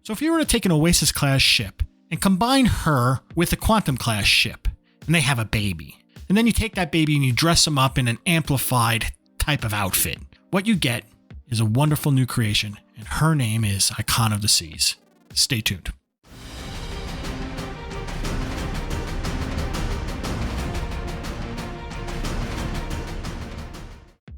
So if you were to take an Oasis class ship and combine her with a Quantum class ship, and they have a baby, and then you take that baby and you dress them up in an amplified type of outfit, what you get is a wonderful new creation, and her name is Icon of the Seas. Stay tuned.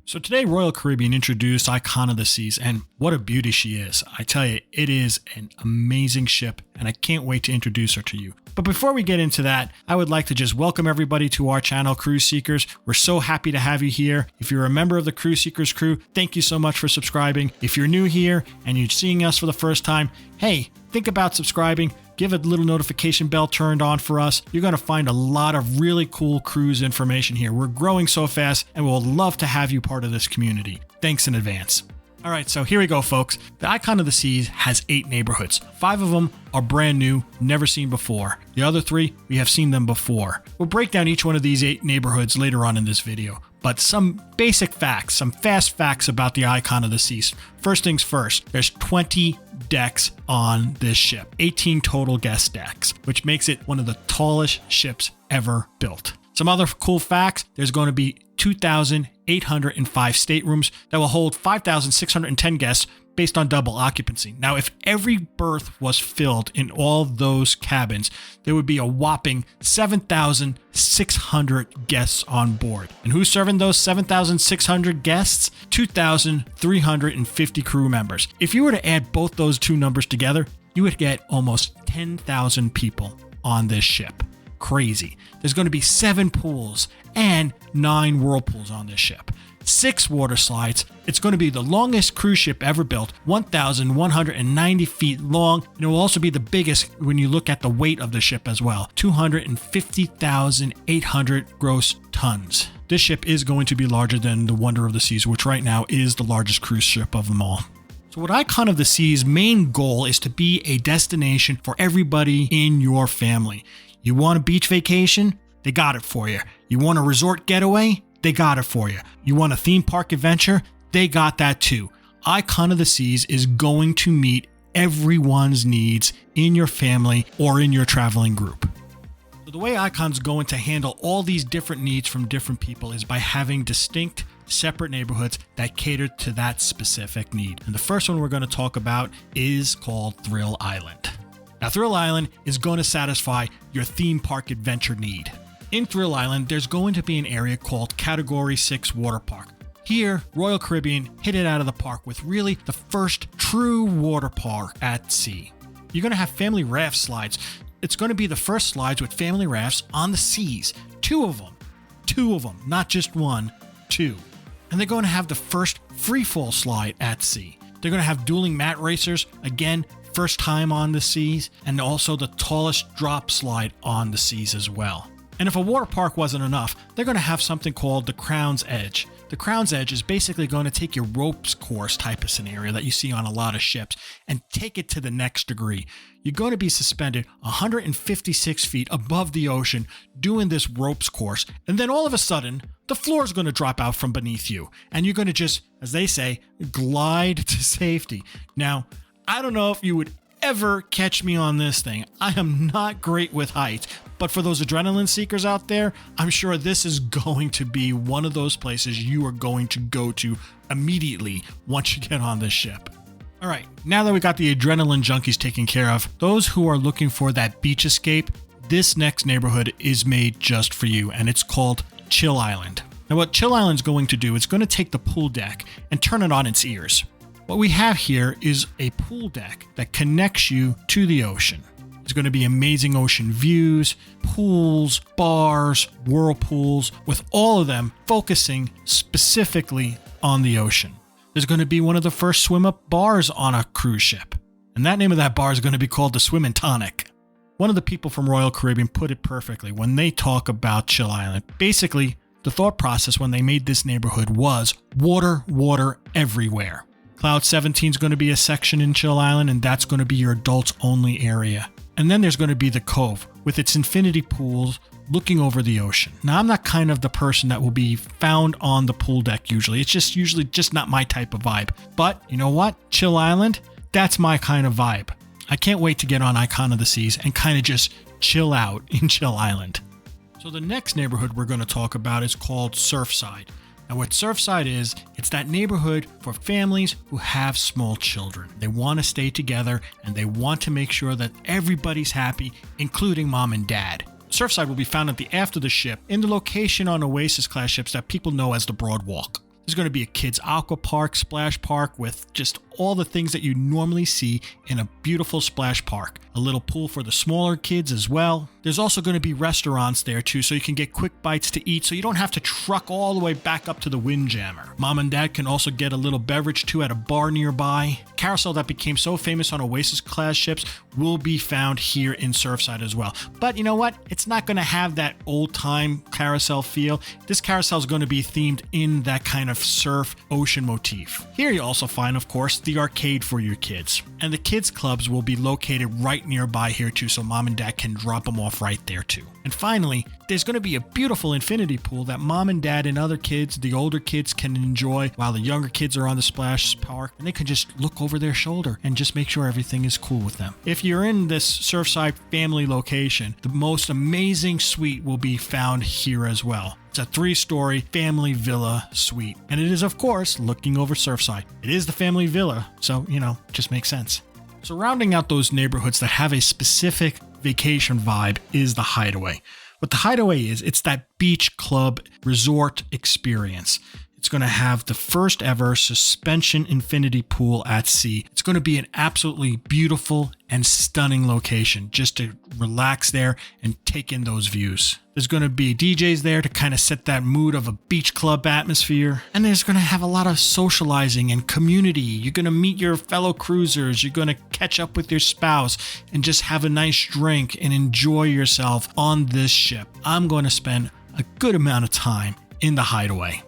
So today, Royal Caribbean introduced Icon of the Seas, and what a beauty she is. I tell you, it is an amazing ship, and I can't wait to introduce her to you. But before we get into that, I would like to just welcome everybody to our channel, Cruise Seekers. We're so happy to have you here. If you're a member of the Cruise Seekers crew, thank you so much for subscribing. If you're new here and you're seeing us for the first time, hey, think about subscribing. Give a little notification bell turned on for us. You're going to find a lot of really cool cruise information here. We're growing so fast and we'll love to have you part of this community. Thanks in advance. All right, so here we go, folks. The Icon of the Seas has 8 neighborhoods. 5 of them are brand new, never seen before. The other 3, we have seen them before. We'll break down each one of these 8 neighborhoods later on in this video. But some basic facts, some fast facts about the Icon of the Seas. First things first, there's 20 decks on this ship, 18 total guest decks, which makes it one of the tallest ships ever built. Some other cool facts, there's going to be 2,805 staterooms that will hold 5,610 guests based on double occupancy. Now, if every berth was filled in all those cabins, there would be a whopping 7,600 guests on board. And who's serving those 7,600 guests? 2,350 crew members. If you were to add both those two numbers together, you would get almost 10,000 people on this ship. Crazy. There's going to be 7 pools and 9 whirlpools on this ship. 6 water slides. It's going to be the longest cruise ship ever built, 1,190 feet long, and it will also be the biggest when you look at the weight of the ship as well, 250,800 gross tons. This ship is going to be larger than the Wonder of the Seas, which right now is the largest cruise ship of them all. So what Icon of the Seas' main goal is to be a destination for everybody in your family. You want a beach vacation? They got it for you. You want a resort getaway? They got it for you. You want a theme park adventure? They got that too. Icon of the Seas is going to meet everyone's needs in your family or in your traveling group. So the way Icon's going to handle all these different needs from different people is by having distinct, separate neighborhoods that cater to that specific need. And the first one we're going to talk about is called Thrill Island. Now, Thrill Island is going to satisfy your theme park adventure need. In Thrill Island, there's going to be an area called Category 6 Water Park. Here, Royal Caribbean hit it out of the park with really the first true water park at sea. You're going to have family raft slides. It's going to be the first slides with family rafts on the seas. 2 of them, not just 1, 2. And they're going to have the first free fall slide at sea. They're going to have dueling mat racers, again, first time on the seas, and also the tallest drop slide on the seas as well. And if a water park wasn't enough, they're going to have something called the Crown's Edge. The Crown's Edge is basically going to take your ropes course type of scenario that you see on a lot of ships and take it to the next degree. You're going to be suspended 156 feet above the ocean doing this ropes course, and then all of a sudden, the floor is going to drop out from beneath you, and you're going to just, as they say, glide to safety. Now, I don't know if you would ever catch me on this thing. I am not great with heights, but for those adrenaline seekers out there, I'm sure this is going to be one of those places you are going to go to immediately once you get on this ship. All right, now that we got the adrenaline junkies taken care of, those who are looking for that beach escape, this next neighborhood is made just for you, and it's called Chill Island. Now, what Chill Island's going to do, it's going to take the pool deck and turn it on its ears. What we have here is a pool deck that connects you to the ocean. There's going to be amazing ocean views, pools, bars, whirlpools, with all of them focusing specifically on the ocean. There's going to be one of the first swim-up bars on a cruise ship, and that name of that bar is going to be called the Swim and Tonic. One of the people from Royal Caribbean put it perfectly when they talk about Chill Island. Basically, the thought process when they made this neighborhood was water, water everywhere. Cloud 17 is going to be a section in Chill Island, and that's going to be your adults only area. And then there's going to be the Cove with its infinity pools looking over the ocean. Now, I'm not kind of the person that will be found on the pool deck usually. It's just usually just not my type of vibe. But you know what? Chill Island, that's my kind of vibe. I can't wait to get on Icon of the Seas and kind of just chill out in Chill Island. So the next neighborhood we're going to talk about is called Surfside. Now what Surfside is, it's that neighborhood for families who have small children. They want to stay together and they want to make sure that everybody's happy, including mom and dad. Surfside will be found at the aft of the ship in the location on Oasis class ships that people know as the Broad Walk. There's going to be a kids aqua park, splash park with just all the things that you normally see in a beautiful splash park. A little pool for the smaller kids as well. There's also going to be restaurants there too, so you can get quick bites to eat so you don't have to truck all the way back up to the Windjammer. Mom and dad can also get a little beverage too at a bar nearby. Carousel that became so famous on Oasis class ships will be found here in Surfside as well. But you know what? It's not going to have that old time carousel feel. This carousel is going to be themed in that kind of surf ocean motif. Here you also find, of course, the arcade for your kids. And the kids clubs will be located right nearby here too, so mom and dad can drop them off right there too. And finally, there's going to be a beautiful infinity pool that mom and dad and other kids, the older kids, can enjoy while the younger kids are on the splash park, and they can just look over their shoulder and just make sure everything is cool with them. If you're in this Surfside family location, the most amazing suite will be found here as well. It's a 3-story family villa suite, and it is, of course, looking over Surfside. It is the family villa, so, just makes sense. So rounding out those neighborhoods that have a specific vacation vibe is the Hideaway. What the Hideaway is, it's that beach club resort experience. It's going to have the first ever suspension infinity pool at sea. It's going to be an absolutely beautiful and stunning location just to relax there and take in those views. There's going to be DJs there to kind of set that mood of a beach club atmosphere. And there's going to have a lot of socializing and community. You're going to meet your fellow cruisers. You're going to catch up with your spouse and just have a nice drink and enjoy yourself on this ship. I'm going to spend a good amount of time in the Hideaway.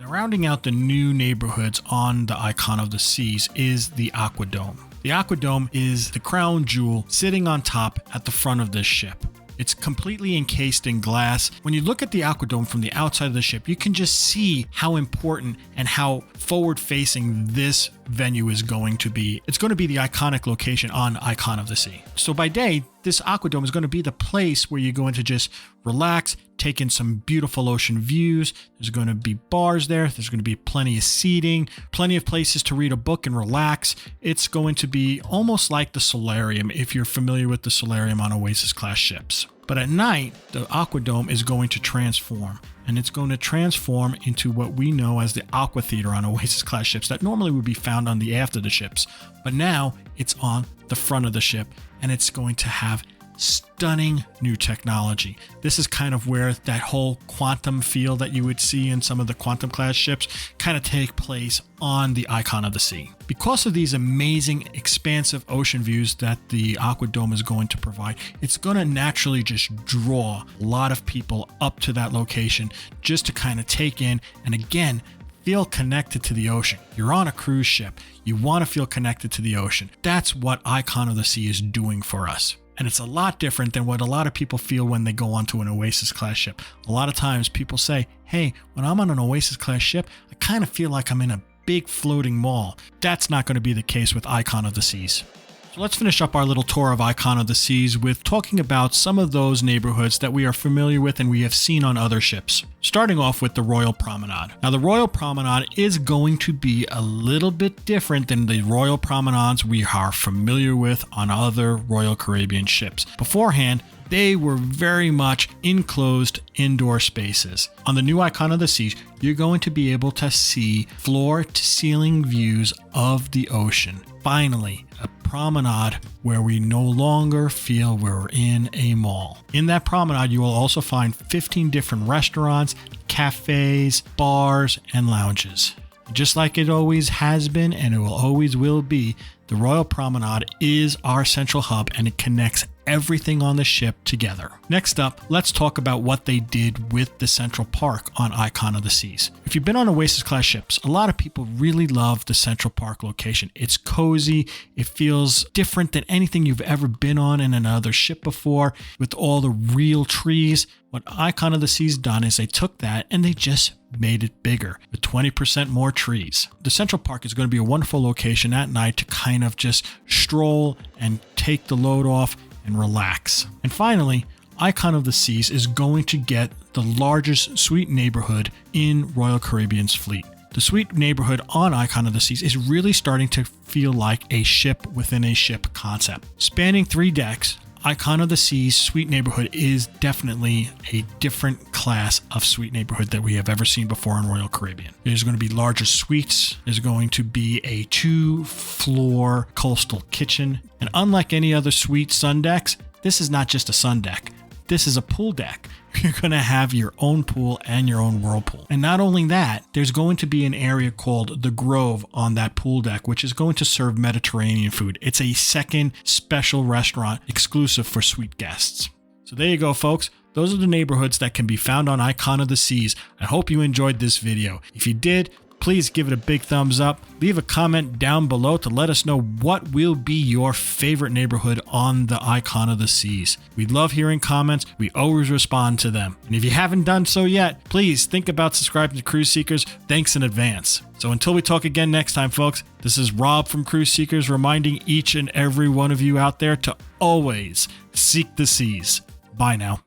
Rounding out the new neighborhoods on the Icon of the Seas is the Aqua Dome. The Aqua Dome is the crown jewel sitting on top at the front of this ship. It's completely encased in glass. When you look at the Aqua Dome from the outside of the ship, you can just see how important and how forward-facing this venue is going to be. It's going to be the iconic location on Icon of the Sea. So by day, this Aqua Dome is going to be the place where you're going to just relax, take in some beautiful ocean views. There's going to be bars there. There's going to be plenty of seating, plenty of places to read a book and relax. It's going to be almost like the solarium if you're familiar with the solarium on Oasis class ships. But at night, the Aqua Dome is going to transform, and it's going to transform into what we know as the Aqua Theater on Oasis class ships that normally would be found on the aft of the ships. But now it's on the front of the ship, and it's going to have stunning new technology. This is kind of where that whole quantum feel that you would see in some of the quantum class ships kind of take place on the Icon of the Sea. Because of these amazing expansive ocean views that the Aqua Dome is going to provide, it's going to naturally just draw a lot of people up to that location just to kind of take in and again feel connected to the ocean. You're on a cruise ship. You want to feel connected to the ocean. That's what Icon of the Sea is doing for us. And it's a lot different than what a lot of people feel when they go onto an Oasis class ship. A lot of times people say, hey, when I'm on an Oasis class ship, I kind of feel like I'm in a big floating mall. That's not going to be the case with Icon of the Seas. So let's finish up our little tour of Icon of the Seas with talking about some of those neighborhoods that we are familiar with and we have seen on other ships. Starting off with the Royal Promenade. Now the Royal Promenade is going to be a little bit different than the Royal Promenades we are familiar with on other Royal Caribbean ships. Beforehand, they were very much enclosed indoor spaces. On the new Icon of the Seas, you're going to be able to see floor-to-ceiling views of the ocean. Finally, a promenade where we no longer feel we're in a mall. In that promenade, you will also find 15 different restaurants, cafes, bars, and lounges. Just like it always has been and it will always will be, the Royal Promenade is our central hub and it connects everything on the ship together. Next up, let's talk about what they did with the Central Park on Icon of the Seas. If you've been on Oasis class ships, a lot of people really love the Central Park location. It's cozy, it feels different than anything you've ever been on in another ship before, with all the real trees. What Icon of the Seas done is they took that and they just made it bigger with 20% more trees. The Central Park is going to be a wonderful location at night to kind kind of just stroll and take the load off and relax. And finally, Icon of the Seas is going to get the largest suite neighborhood in Royal Caribbean's fleet. The suite neighborhood on Icon of the Seas is really starting to feel like a ship within a ship concept. Spanning 3 decks, Icon of the Seas suite neighborhood is definitely a different class of suite neighborhood that we have ever seen before in Royal Caribbean. There's going to be larger suites. There's going to be a 2-floor coastal kitchen. And unlike any other suite sun decks, this is not just a sun deck. This is a pool deck. You're going to have your own pool and your own whirlpool. And not only that, there's going to be an area called the Grove on that pool deck, which is going to serve Mediterranean food. It's a second special restaurant exclusive for suite guests. So there you go, folks. Those are the neighborhoods that can be found on Icon of the Seas. I hope you enjoyed this video. If you did, please give it a big thumbs up. Leave a comment down below to let us know what will be your favorite neighborhood on the Icon of the Seas. We love hearing comments. We always respond to them. And if you haven't done so yet, please think about subscribing to Cruise Seekers. Thanks in advance. So until we talk again next time, folks, this is Rob from Cruise Seekers reminding each and every one of you out there to always seek the seas. Bye now.